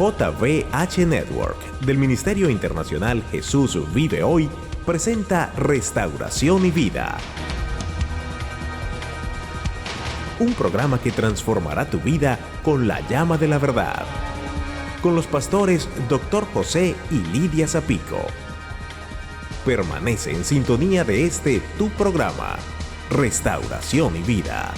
JVH Network del Ministerio Internacional Jesús Vive Hoy presenta Restauración y Vida. Un programa que transformará tu vida con la llama de la verdad. Con los pastores Dr. José y Lidia Zapico. Permanece en sintonía de este tu programa, Restauración y Vida.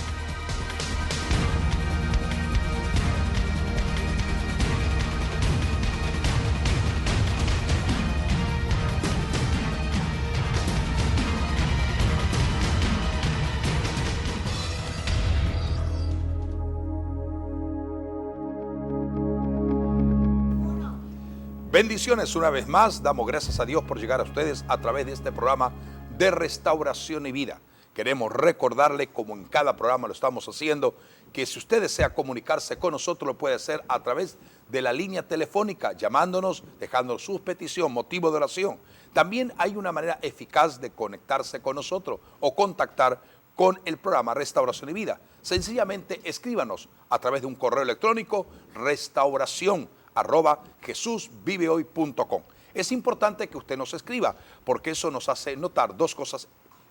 Bendiciones una vez más, damos gracias a Dios por llegar a ustedes a través de este programa de Restauración y Vida. Queremos recordarle, como en cada programa lo estamos haciendo, que si usted desea comunicarse con nosotros, lo puede hacer a través de la línea telefónica, llamándonos, dejándonos su petición, motivo de oración. También hay una manera eficaz de conectarse con nosotros o contactar con el programa Restauración y Vida. Sencillamente escríbanos a través de un correo electrónico, restauración@jesusvivehoy.com. Es importante que usted nos escriba, porque eso nos hace notar dos cosas.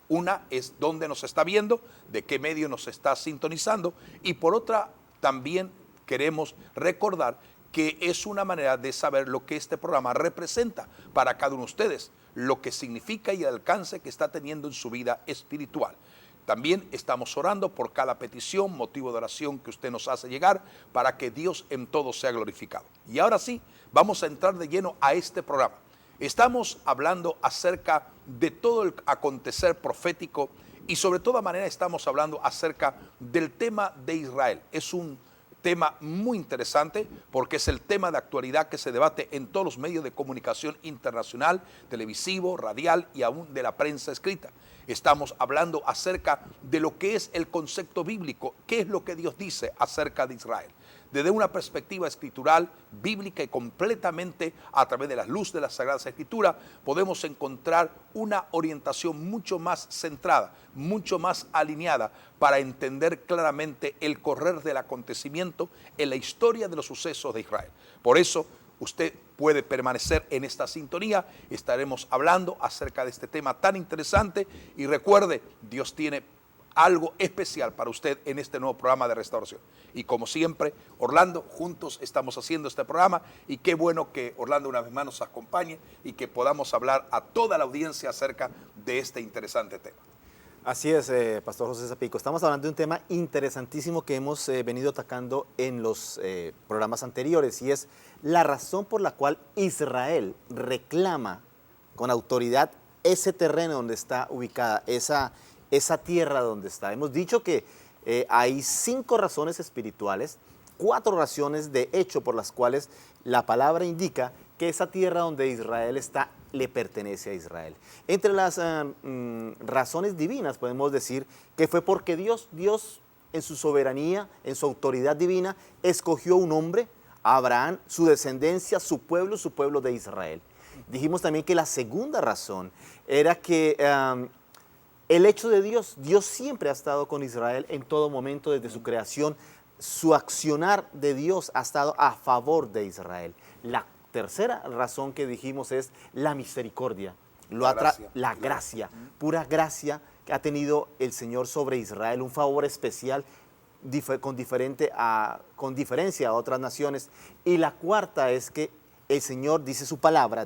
Una es dónde nos está viendo, de qué medio nos está sintonizando, y por otra también queremos recordar que es una manera de saber lo que este programa representa para cada uno de ustedes, lo que significa y el alcance que está teniendo en su vida espiritual. También estamos orando por cada petición, motivo de oración que usted nos hace llegar, para que Dios en todo sea glorificado. Y ahora sí, vamos a entrar de lleno a este programa. Estamos hablando acerca de todo el acontecer profético y sobre toda manera estamos hablando acerca del tema de Israel. Es un tema muy interesante porque es el tema de actualidad que se debate en todos los medios de comunicación internacional, televisivo, radial y aún de la prensa escrita. Estamos hablando acerca de lo que es el concepto bíblico, qué es lo que Dios dice acerca de Israel. Desde una perspectiva escritural, bíblica y completamente a través de la luz de las Sagradas Escrituras, podemos encontrar una orientación mucho más centrada, mucho más alineada para entender claramente el correr del acontecimiento en la historia de los sucesos de Israel. Por eso, usted puede permanecer en esta sintonía, estaremos hablando acerca de este tema tan interesante y recuerde, Dios tiene algo especial para usted en este nuevo programa de restauración. Y como siempre, Orlando, juntos estamos haciendo este programa y qué bueno que Orlando una vez más nos acompañe y que podamos hablar a toda la audiencia acerca de este interesante tema. Así es, Pastor José Zapico. Estamos hablando de un tema interesantísimo que hemos venido atacando en los programas anteriores y es la razón por la cual Israel reclama con autoridad ese terreno donde está ubicada, esa tierra donde está. Hemos dicho que hay 5 razones espirituales, 4 razones de hecho por las cuales la palabra indica que esa tierra donde Israel está le pertenece a Israel. Entre las razones divinas podemos decir que fue porque Dios en su soberanía, en su autoridad divina, escogió un hombre, Abraham, su descendencia, su pueblo de Israel. Dijimos también que la segunda razón era que el hecho de Dios siempre ha estado con Israel en todo momento desde su creación. Su accionar de Dios ha estado a favor de Israel. La tercera razón que dijimos es la misericordia, la gracia, pura gracia que ha tenido el Señor sobre Israel, un favor especial con diferencia a otras naciones. Y la cuarta es que el Señor dice su palabra,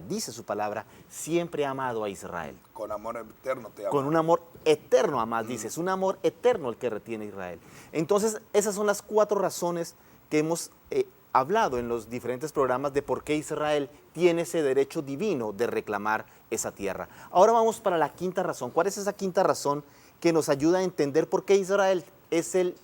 siempre ha amado a Israel. Con amor eterno te amo. Con un amor eterno, además dice, es un amor eterno el que retiene a Israel. Entonces, esas son las 4 razones que hemos hablado en los diferentes programas de por qué Israel tiene ese derecho divino de reclamar esa tierra. Ahora vamos para la quinta razón. ¿Cuál es esa quinta razón que nos ayuda a entender por qué Israel es el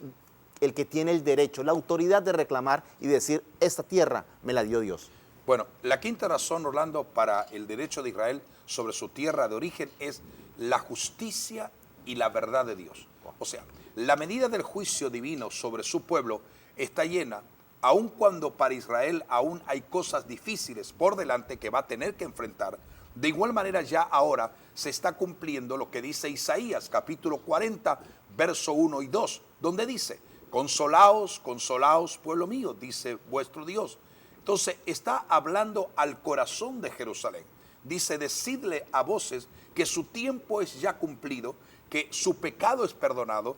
que tiene el derecho, la autoridad de reclamar y decir, esta tierra me la dio Dios? Bueno, la quinta razón, Orlando, para el derecho de Israel sobre su tierra de origen es la justicia y la verdad de Dios. O sea, la medida del juicio divino sobre su pueblo está llena, aun cuando para Israel aún hay cosas difíciles por delante que va a tener que enfrentar. De igual manera ya ahora se está cumpliendo lo que dice Isaías, capítulo 40, verso 1 y 2, donde dice, consolaos, consolaos, pueblo mío, dice vuestro Dios. Entonces está hablando al corazón de Jerusalén. Dice, decidle a voces que su tiempo es ya cumplido, que su pecado es perdonado,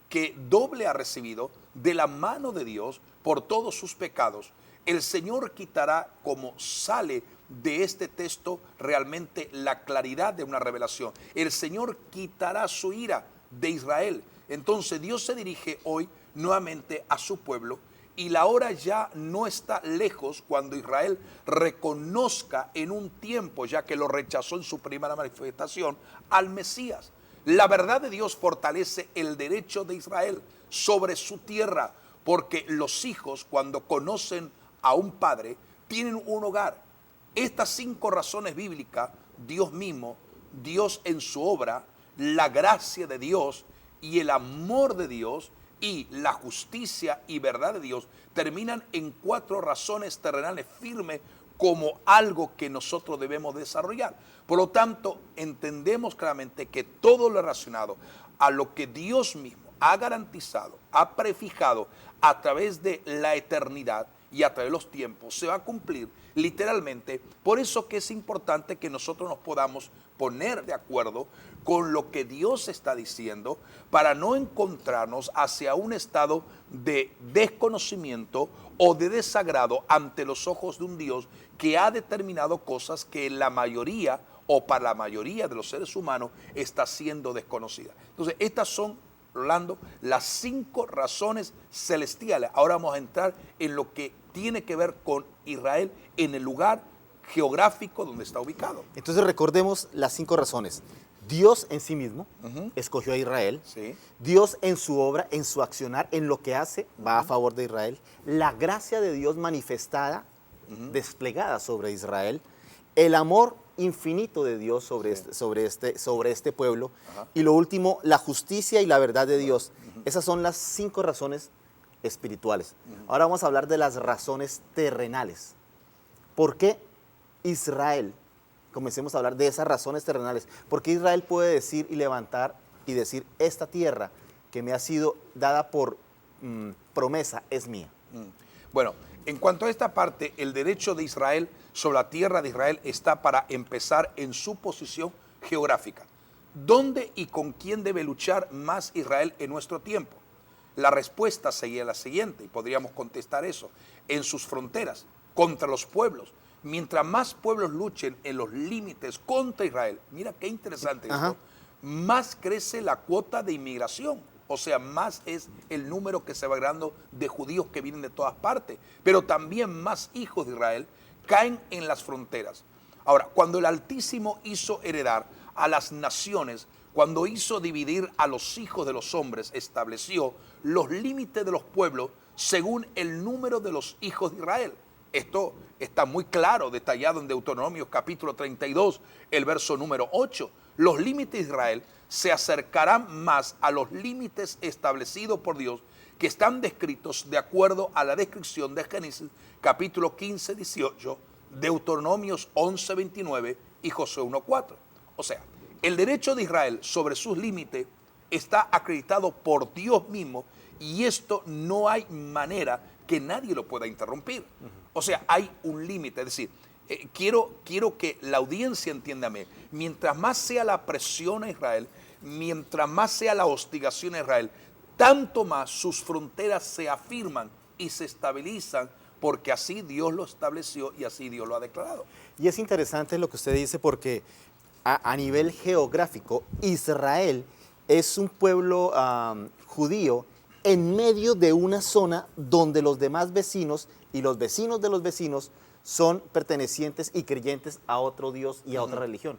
que doble ha recibido de la mano de Dios por todos sus pecados. El Señor quitará, como sale de este texto, realmente la claridad de una revelación. El Señor quitará su ira de Israel. Entonces Dios se dirige hoy nuevamente a su pueblo, y la hora ya no está lejos cuando Israel reconozca en un tiempo, ya que lo rechazó en su primera manifestación, al Mesías. La verdad de Dios fortalece el derecho de Israel sobre su tierra, porque los hijos, cuando conocen a un padre, tienen un hogar. Estas 5 razones bíblicas, Dios mismo, Dios en su obra, la gracia de Dios y el amor de Dios y la justicia y verdad de Dios, terminan en 4 razones terrenales firmes como algo que nosotros debemos desarrollar. Por lo tanto, entendemos claramente que todo lo relacionado a lo que Dios mismo ha garantizado, ha prefijado a través de la eternidad y a través de los tiempos, se va a cumplir literalmente. Por eso que es importante que nosotros nos podamos poner de acuerdo con lo que Dios está diciendo, para no encontrarnos hacia un estado de desconocimiento o de desagrado ante los ojos de un Dios que ha determinado cosas que la mayoría o para la mayoría de los seres humanos está siendo desconocida. Entonces, estas son, Rolando, las 5 razones celestiales. Ahora vamos a entrar en lo que tiene que ver con Israel en el lugar geográfico donde está ubicado. Entonces recordemos las 5 razones. Dios en sí mismo escogió a Israel. Sí. Dios en su obra, en su accionar, en lo que hace, va a favor de Israel. La gracia de Dios manifestada, desplegada sobre Israel. El amor infinito de Dios sobre este pueblo. Y lo último, la justicia y la verdad de Dios. Esas son las 5 razones espirituales. Ahora vamos a hablar de las razones terrenales. ¿Por qué Israel? Comencemos a hablar de esas razones terrenales. ¿Por qué Israel puede decir y levantar y decir, esta tierra que me ha sido dada por promesa es mía? Bueno, en cuanto a esta parte, el derecho de Israel sobre la tierra de Israel está para empezar en su posición geográfica. ¿Dónde y con quién debe luchar más Israel en nuestro tiempo? La respuesta sería la siguiente, y podríamos contestar eso: en sus fronteras, contra los pueblos. Mientras más pueblos luchen en los límites contra Israel, mira qué interesante esto, más crece la cuota de inmigración. O sea, más es el número que se va agregando de judíos que vienen de todas partes. Pero también más hijos de Israel caen en las fronteras. Ahora, cuando el Altísimo hizo heredar a las naciones, cuando hizo dividir a los hijos de los hombres, estableció los límites de los pueblos según el número de los hijos de Israel. Esto está muy claro, detallado en Deuteronomio capítulo 32, el verso número 8. Los límites de Israel se acercarán más a los límites establecidos por Dios, que están descritos de acuerdo a la descripción de Génesis capítulo 15, 18, Deuteronomios 11, 29 y Josué 1, 4. O sea, el derecho de Israel sobre sus límites está acreditado por Dios mismo, y esto no hay manera que nadie lo pueda interrumpir. O sea, hay un límite. Es decir, quiero que la audiencia entiéndame, mientras más sea la presión a Israel, mientras más sea la hostigación a Israel, tanto más sus fronteras se afirman y se estabilizan, porque así Dios lo estableció y así Dios lo ha declarado. Y es interesante lo que usted dice, porque a nivel geográfico, Israel es un pueblo judío en medio de una zona donde los demás vecinos y los vecinos de los vecinos son pertenecientes y creyentes a otro Dios y a otra religión.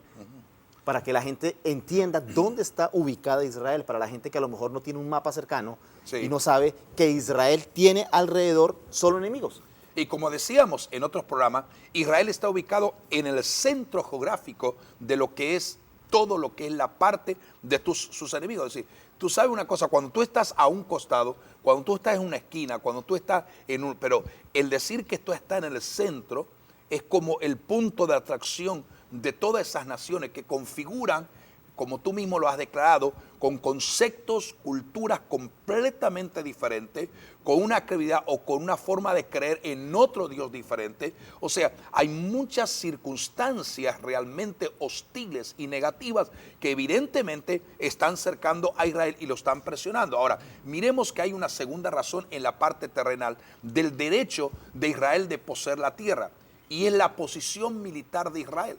Para que la gente entienda dónde está ubicada Israel, para la gente que a lo mejor no tiene un mapa cercano y no sabe que Israel tiene alrededor solo enemigos. Y como decíamos en otros programas, Israel está ubicado en el centro geográfico de lo que es todo lo que es la parte de sus enemigos. Es decir, tú sabes una cosa, cuando tú estás a un costado, cuando tú estás en una esquina, cuando tú estás en un... Pero el decir que tú estás en el centro es como el punto de atracción de todas esas naciones que configuran, como tú mismo lo has declarado, con conceptos, culturas completamente diferentes, con una credibilidad o con una forma de creer en otro Dios diferente. O sea, hay muchas circunstancias realmente hostiles y negativas que evidentemente están cercando a Israel y lo están presionando. Ahora, miremos que hay una segunda razón en la parte terrenal del derecho de Israel de poseer la tierra, y es la posición militar de Israel.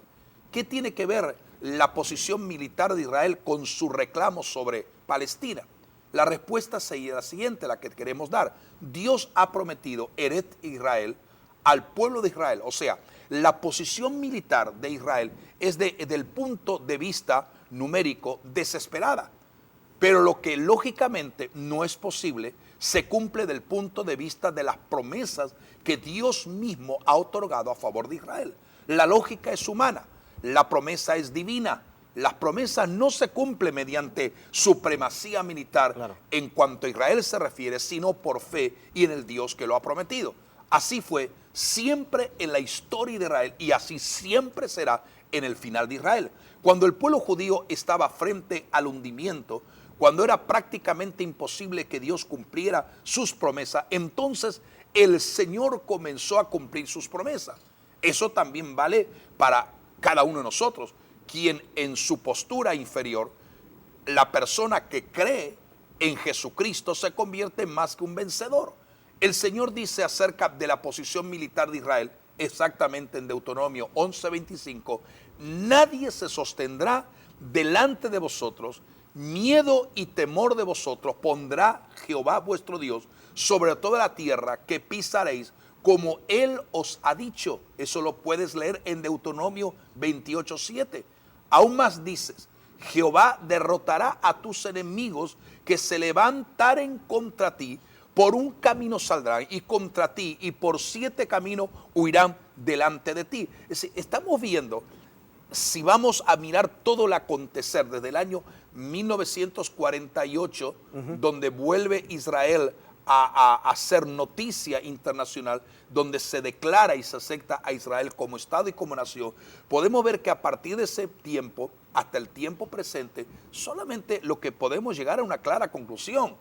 ¿Qué tiene que ver la posición militar de Israel con su reclamo sobre Palestina? La respuesta sería la siguiente, la que queremos dar. Dios ha prometido Eret Israel al pueblo de Israel. O sea, la posición militar de Israel es desde el punto de vista numérico desesperada. Pero lo que lógicamente no es posible se cumple del punto de vista de las promesas que Dios mismo ha otorgado a favor de Israel. La lógica es humana, la promesa es divina. Las promesas no se cumplen mediante supremacía militar en cuanto a Israel se refiere, sino por fe y en el Dios que lo ha prometido. Así fue siempre en la historia de Israel y así siempre será en el final de Israel. Cuando el pueblo judío estaba frente al hundimiento, cuando era prácticamente imposible que Dios cumpliera sus promesas, entonces el Señor comenzó a cumplir sus promesas. Eso también vale para cada uno de nosotros, quien en su postura inferior, la persona que cree en Jesucristo se convierte en más que un vencedor. El Señor dice acerca de la posición militar de Israel, exactamente en Deuteronomio 11:25, nadie se sostendrá delante de vosotros, miedo y temor de vosotros pondrá Jehová vuestro Dios sobre toda la tierra que pisaréis, como Él os ha dicho. Eso lo puedes leer en Deuteronomio 28:7. Aún más dices, Jehová derrotará a tus enemigos que se levantaren contra ti, por un camino saldrán y contra ti, y por 7 caminos huirán delante de ti. Es decir, estamos viendo, si vamos a mirar todo el acontecer desde el año 1948, donde vuelve Israel a hacer noticia internacional, donde se declara y se acepta a Israel como Estado y como nación, podemos ver que a partir de ese tiempo hasta el tiempo presente, solamente lo que podemos llegar a una clara conclusión: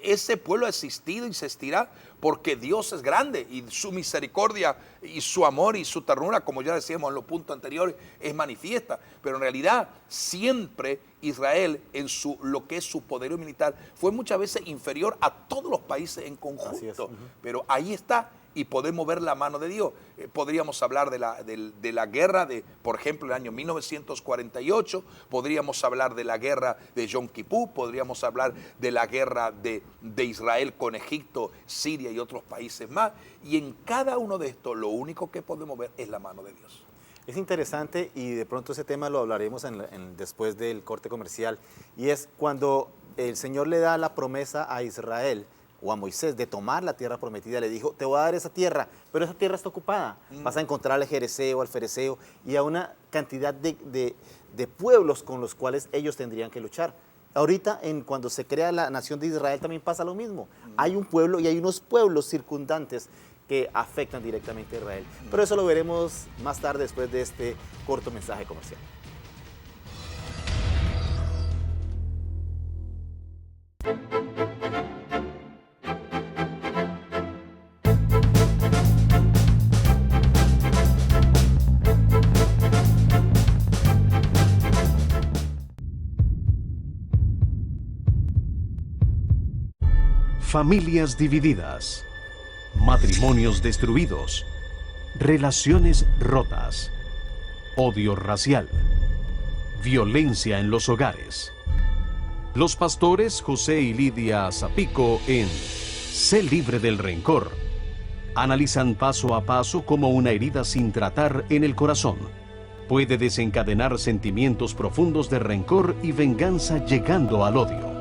ese pueblo ha existido y existirá porque Dios es grande y su misericordia y su amor y su ternura, como ya decíamos en los puntos anteriores, es manifiesta. Pero en realidad siempre Israel, en lo que es su poderío militar, fue muchas veces inferior a todos los países en conjunto. Pero ahí está, y podemos ver la mano de Dios. Podríamos hablar de la guerra por ejemplo, el año 1948, podríamos hablar de la guerra de Yom Kippur, podríamos hablar de la guerra de Israel con Egipto, Siria y otros países más, y en cada uno de estos lo único que podemos ver es la mano de Dios. Es interesante, y de pronto ese tema lo hablaremos después del corte comercial, y es cuando el Señor le da la promesa a Israel o a Moisés de tomar la tierra prometida. Le dijo, te voy a dar esa tierra, pero esa tierra está ocupada. Vas a encontrar al jereseo, al fereceo y a una cantidad de pueblos con los cuales ellos tendrían que luchar. Ahorita, cuando se crea la nación de Israel, también pasa lo mismo. Hay un pueblo y hay unos pueblos circundantes que afectan directamente a Israel. Pero eso lo veremos más tarde, después de este corto mensaje comercial. Familias divididas, matrimonios destruidos, relaciones rotas, odio racial, violencia en los hogares. Los pastores José y Lidia Zapico en Sé libre del rencor analizan paso a paso cómo una herida sin tratar en el corazón puede desencadenar sentimientos profundos de rencor y venganza, llegando al odio.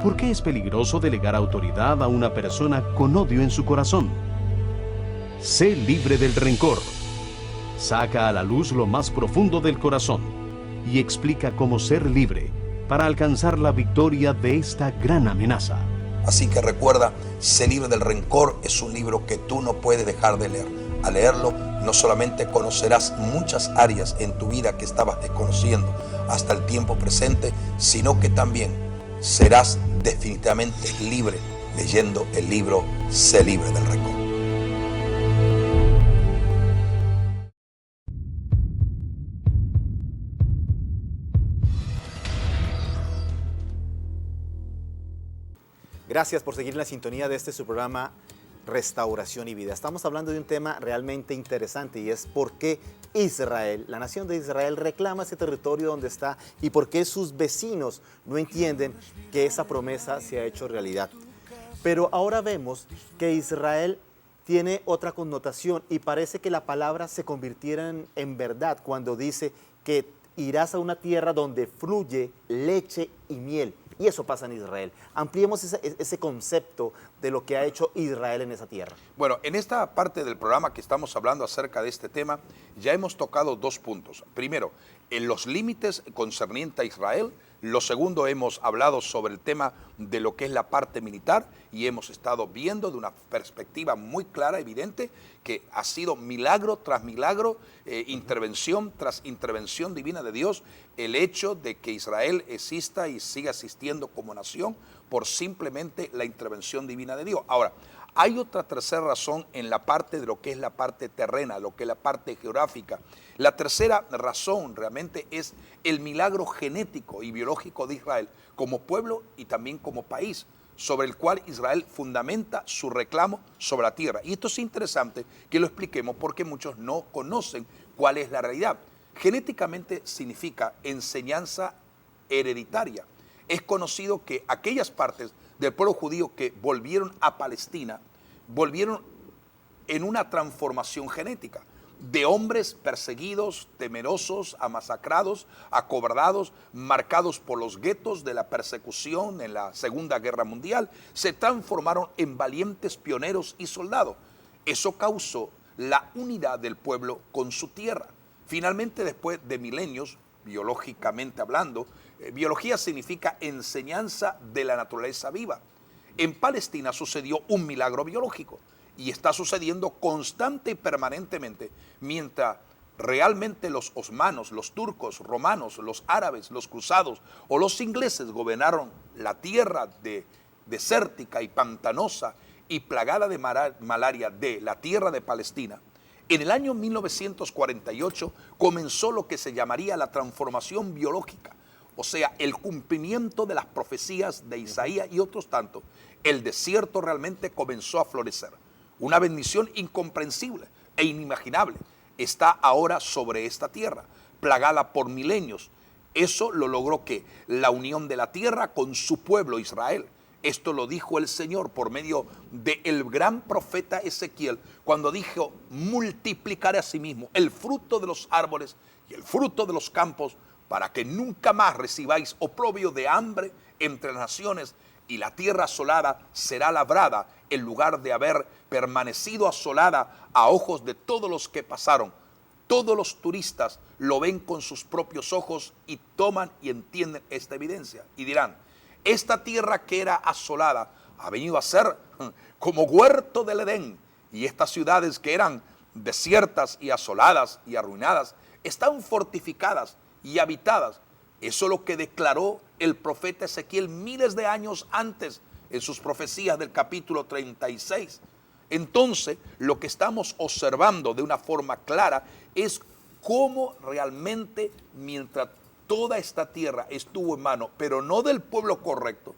¿Por qué es peligroso delegar autoridad a una persona con odio en su corazón? Sé libre del rencor. Saca a la luz lo más profundo del corazón y explica cómo ser libre para alcanzar la victoria de esta gran amenaza. Así que recuerda, Sé libre del rencor es un libro que tú no puedes dejar de leer. Al leerlo, no solamente conocerás muchas áreas en tu vida que estabas desconociendo, hasta el tiempo presente, sino que también serás definitivamente libre leyendo el libro Sé libre del rencor. Gracias por seguir en la sintonía de su programa Restauración y Vida. Estamos hablando de un tema realmente interesante y es por qué Israel, la nación de Israel, reclama ese territorio donde está y por qué sus vecinos no entienden que esa promesa se ha hecho realidad. Pero ahora vemos que Israel tiene otra connotación y parece que la palabra se convirtiera en verdad cuando dice que irás a una tierra donde fluye leche y miel. Y eso pasa en Israel. Ampliemos ese concepto de lo que ha hecho Israel en esa tierra. Bueno, en esta parte del programa que estamos hablando acerca de este tema, ya hemos tocado dos puntos. Primero, en los límites concernientes a Israel. Lo segundo, hemos hablado sobre el tema de lo que es la parte militar y hemos estado viendo de una perspectiva muy clara, evidente, que ha sido milagro tras milagro, intervención tras intervención divina de Dios, el hecho de que Israel exista y siga existiendo como nación por simplemente la intervención divina de Dios. Ahora, hay otra tercera razón en la parte de lo que es la parte terrena, lo que es la parte geográfica. La tercera razón realmente es el milagro genético y biológico de Israel como pueblo y también como país, sobre el cual Israel fundamenta su reclamo sobre la tierra. Y esto es interesante que lo expliquemos porque muchos no conocen cuál es la realidad. Genéticamente significa enseñanza hereditaria. Es conocido que aquellas partes del pueblo judío que volvieron a Palestina, volvieron en una transformación genética de hombres perseguidos, temerosos, amasacrados, acobardados, marcados por los guetos de la persecución en la Segunda Guerra Mundial, se transformaron en valientes pioneros y soldados. Eso causó la unidad del pueblo con su tierra. Finalmente, después de milenios, biológicamente hablando, biología significa enseñanza de la naturaleza viva. En Palestina sucedió un milagro biológico y está sucediendo constante y permanentemente, mientras realmente los osmanos, los turcos, romanos, los árabes, los cruzados o los ingleses gobernaron la tierra desértica y pantanosa y plagada de malaria de la tierra de Palestina. En el año 1948 comenzó lo que se llamaría la transformación biológica, o sea, el cumplimiento de las profecías de Isaías y otros tantos. El desierto realmente comenzó a florecer. Una bendición incomprensible e inimaginable está ahora sobre esta tierra, plagada por milenios. Eso lo logró que la unión de la tierra con su pueblo Israel. Esto lo dijo el Señor por medio del gran profeta Ezequiel, cuando dijo: multiplicaré a sí mismo el fruto de los árboles y el fruto de los campos, para que nunca más recibáis oprobio de hambre entre las naciones, y la tierra asolada será labrada en lugar de haber permanecido asolada a ojos de todos los que pasaron. Todos los turistas lo ven con sus propios ojos y toman y entienden esta evidencia y dirán: esta tierra que era asolada ha venido a ser como huerto del Edén, y estas ciudades que eran desiertas y asoladas y arruinadas están fortificadas y habitadas. Eso es lo que declaró el profeta Ezequiel miles de años antes en sus profecías del capítulo 36. Entonces, lo que estamos observando de una forma clara es cómo realmente, mientras toda esta tierra estuvo en manos, pero no del pueblo correcto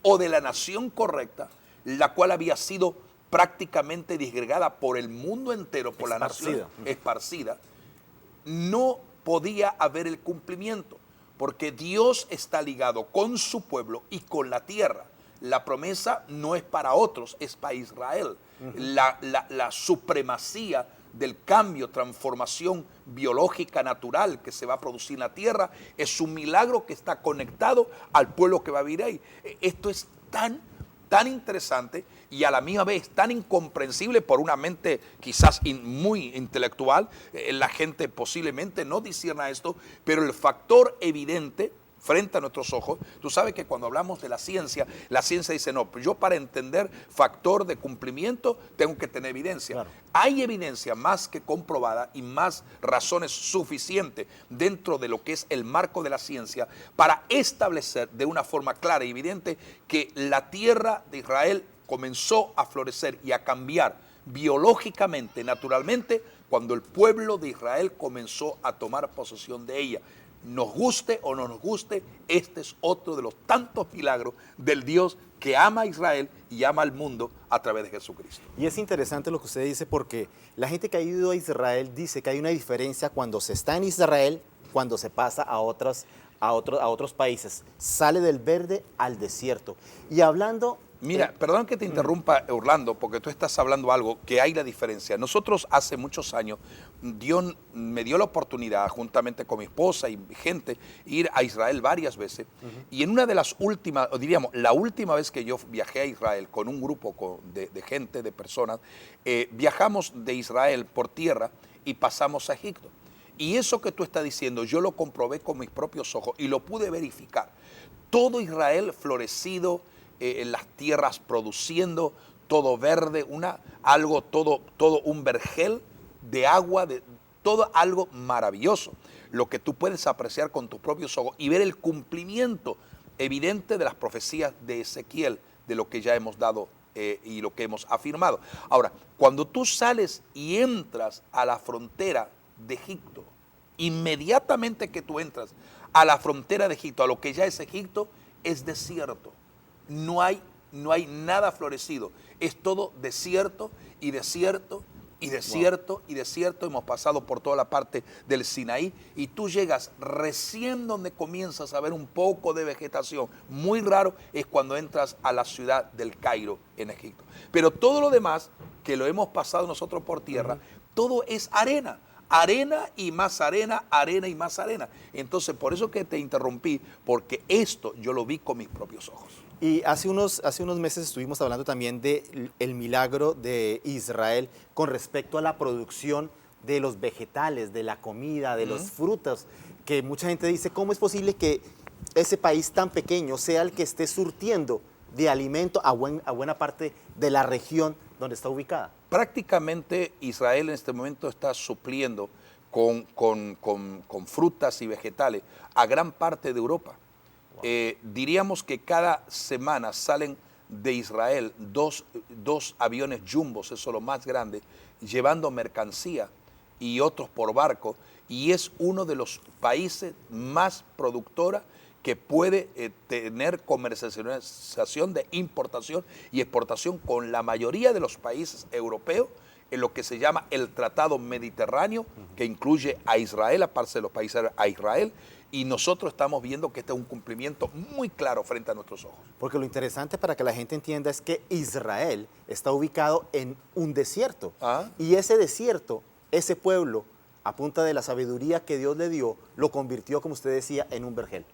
o de la nación correcta, la cual había sido prácticamente disgregada por el mundo entero, por la nación esparcida, no podía haber el cumplimiento, porque Dios está ligado con su pueblo y con la tierra. La promesa no es para otros, es para Israel. La supremacía del cambio, transformación biológica natural que se va a producir en la tierra es un milagro que está conectado al pueblo que va a vivir ahí. Esto es tan interesante y a la misma vez tan incomprensible por una mente quizás muy intelectual. La gente posiblemente no discierna esto, pero el factor evidente frente a nuestros ojos. Tú sabes que cuando hablamos de la ciencia dice, no, pues yo para entender factor de cumplimiento tengo que tener evidencia. Claro. Hay evidencia más que comprobada y más razones suficientes dentro de lo que es el marco de la ciencia para establecer de una forma clara y evidente que la tierra de Israel comenzó a florecer y a cambiar biológicamente, naturalmente, cuando el pueblo de Israel comenzó a tomar posesión de ella. Nos guste o no nos guste, este es otro de los tantos milagros del Dios que ama a Israel y ama al mundo a través de Jesucristo. Y es interesante lo que usted dice porque la gente que ha ido a Israel dice que hay una diferencia cuando se está en Israel, cuando se pasa a otros países. Sale del verde al desierto. Y hablando... Mira, perdón que te interrumpa, Orlando, porque tú estás hablando algo que hay la diferencia. Nosotros hace muchos años, Dios me dio la oportunidad, juntamente con mi esposa y gente, ir a Israel varias veces. Y en una de las últimas, o diríamos, la última vez que yo viajé a Israel con un grupo de gente, de personas, viajamos de Israel por tierra y pasamos a Egipto. Y eso que tú estás diciendo, yo lo comprobé con mis propios ojos y lo pude verificar. Todo Israel florecido, en las tierras produciendo, todo verde, todo un vergel de agua, todo algo maravilloso. Lo que tú puedes apreciar con tus propios ojos y ver el cumplimiento evidente de las profecías de Ezequiel, de lo que ya hemos dado y lo que hemos afirmado. Ahora, cuando tú sales y entras a la frontera de Egipto, inmediatamente que tú entras a la frontera de Egipto, a lo que ya es Egipto, es desierto. No hay nada florecido. Es todo desierto y desierto y desierto y desierto. Hemos pasado por toda la parte del Sinaí y tú llegas recién donde comienzas a ver un poco de vegetación. Muy raro es cuando entras a la ciudad del Cairo en Egipto. Pero todo lo demás, que lo hemos pasado nosotros por tierra, todo es arena. Arena y más arena, arena y más arena. Entonces, por eso que te interrumpí, porque esto yo lo vi con mis propios ojos. Y hace unos meses estuvimos hablando también del milagro de Israel con respecto a la producción de los vegetales, de la comida, de los frutos, que mucha gente dice, ¿cómo es posible que ese país tan pequeño sea el que esté surtiendo de alimento a buena parte de la región donde está ubicada? Prácticamente Israel en este momento está supliendo con frutas y vegetales a gran parte de Europa. Diríamos que cada semana salen de Israel dos aviones jumbos, eso es lo más grande, llevando mercancía y otros por barco, y es uno de los países más productora que puede tener comercialización de importación y exportación con la mayoría de los países europeos en lo que se llama el Tratado Mediterráneo, que incluye a Israel, aparte de los países a Israel, y nosotros estamos viendo que este es un cumplimiento muy claro frente a nuestros ojos. Porque lo interesante para que la gente entienda es que Israel está ubicado en un desierto. Y ese desierto, ese pueblo, a punta de la sabiduría que Dios le dio, lo convirtió, como usted decía, en un vergel.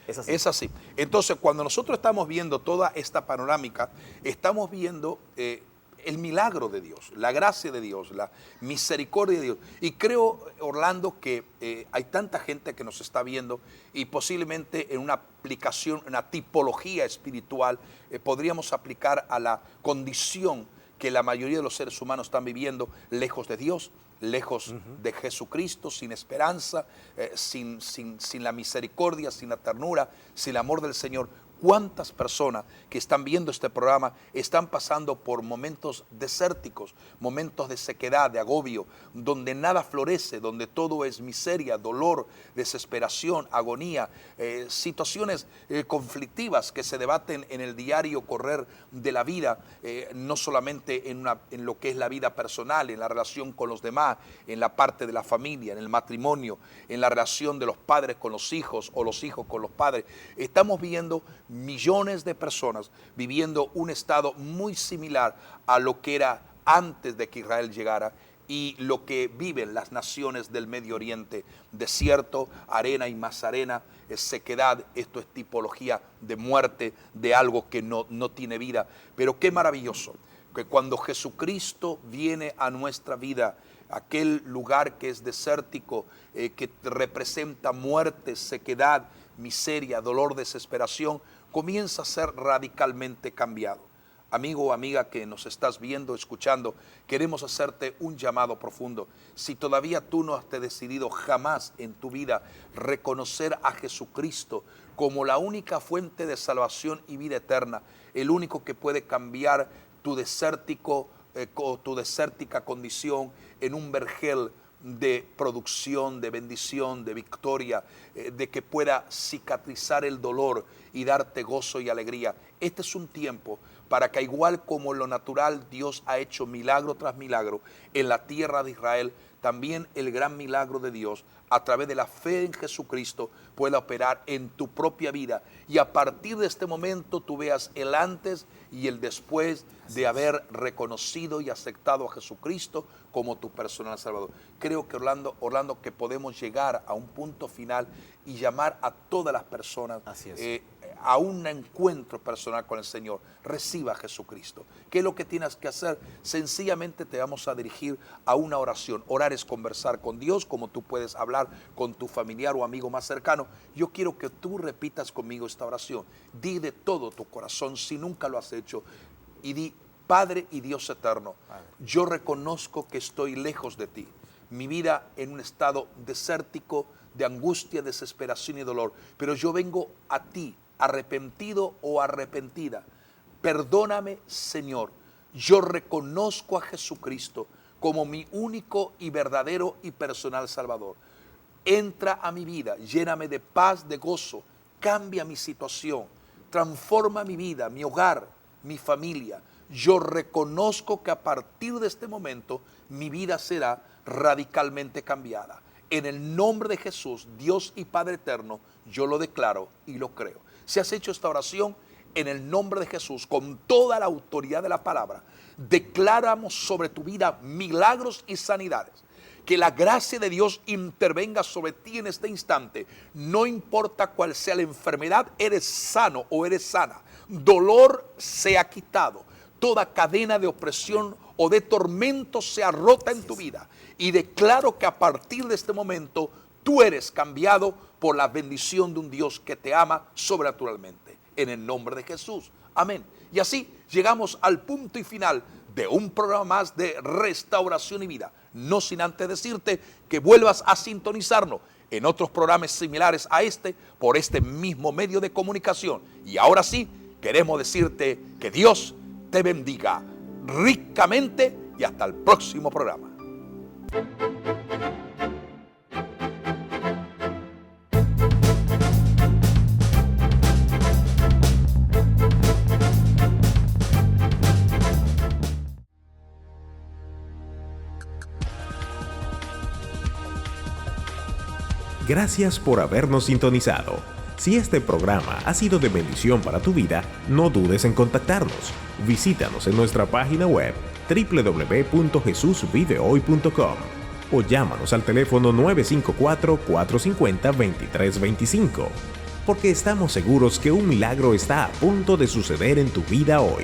¿Es así? Es así. Entonces, cuando nosotros estamos viendo toda esta panorámica, estamos viendo el milagro de Dios, la gracia de Dios, la misericordia de Dios. Y creo, Orlando, que hay tanta gente que nos está viendo y posiblemente en una aplicación, una tipología espiritual, podríamos aplicar a la condición que la mayoría de los seres humanos están viviendo lejos de Dios, lejos de Jesucristo, sin esperanza, sin la misericordia, sin la ternura, sin el amor del Señor. ¿Cuántas personas que están viendo este programa están pasando por momentos desérticos, momentos de sequedad, de agobio, donde nada florece, donde todo es miseria, dolor, desesperación, agonía, situaciones conflictivas que se debaten en el diario correr de la vida, no solamente en lo que es la vida personal, en la relación con los demás, en la parte de la familia, en el matrimonio, en la relación de los padres con los hijos o los hijos con los padres? Estamos viendo millones de personas viviendo un estado muy similar a lo que era antes de que Israel llegara y lo que viven las naciones del Medio Oriente: desierto, arena y más arena, sequedad. Esto es tipología de muerte, de algo que no tiene vida. Pero qué maravilloso que cuando Jesucristo viene a nuestra vida, aquel lugar que es desértico, que representa muerte, sequedad, miseria, dolor, desesperación, comienza a ser radicalmente cambiado. Amigo o amiga que nos estás viendo, escuchando, queremos hacerte un llamado profundo. Si todavía tú no has decidido jamás en tu vida reconocer a Jesucristo como la única fuente de salvación y vida eterna, el único que puede cambiar tu desértica condición en un vergel de producción, de bendición, de victoria, de que pueda cicatrizar el dolor y darte gozo y alegría. Este es un tiempo para que, igual como en lo natural Dios ha hecho milagro tras milagro en la tierra de Israel, también el gran milagro de Dios a través de la fe en Jesucristo pueda operar en tu propia vida, y a partir de este momento tú veas el antes y el después de haber reconocido y aceptado a Jesucristo como tu personal Salvador. Creo que Orlando, que podemos llegar a un punto final y llamar a todas las personas a un encuentro personal con el Señor. Reciba a Jesucristo. ¿Qué es lo que tienes que hacer? Sencillamente te vamos a dirigir a una oración. Orar es conversar con Dios, como tú puedes hablar con tu familiar o amigo más cercano. Yo quiero que tú repitas conmigo esta oración. Di de todo tu corazón, si nunca lo has hecho, y di: Padre y Dios eterno, yo reconozco que estoy lejos de ti. Mi vida en un estado desértico, de angustia, desesperación y dolor. Pero yo vengo a ti, arrepentido o arrepentida. Perdóname, Señor. Yo reconozco a Jesucristo como mi único y verdadero y personal Salvador. Entra a mi vida, lléname de paz, de gozo, cambia mi situación, transforma mi vida, mi hogar, mi familia. Yo reconozco que a partir de este momento mi vida será radicalmente cambiada. En el nombre de Jesús, Dios y Padre eterno, yo lo declaro y lo creo. Si has hecho esta oración, en el nombre de Jesús, con toda la autoridad de la palabra, declaramos sobre tu vida milagros y sanidades. Que la gracia de Dios intervenga sobre ti en este instante. No importa cuál sea la enfermedad, eres sano o eres sana. Dolor se ha quitado. Toda cadena de opresión o de tormento sea rota en tu vida. Y declaro que a partir de este momento tú eres cambiado por la bendición de un Dios que te ama sobrenaturalmente. En el nombre de Jesús. Amén. Y así llegamos al punto y final de un programa más de restauración y vida. No sin antes decirte que vuelvas a sintonizarnos en otros programas similares a este, por este mismo medio de comunicación. Y ahora sí, queremos decirte que Dios te bendiga ricamente y hasta el próximo programa. Gracias por habernos sintonizado. Si este programa ha sido de bendición para tu vida, no dudes en contactarnos. Visítanos en nuestra página web www.jesusvivehoy.com o llámanos al teléfono 954-450-2325, porque estamos seguros que un milagro está a punto de suceder en tu vida hoy.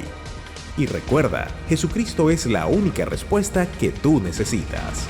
Y recuerda, Jesucristo es la única respuesta que tú necesitas.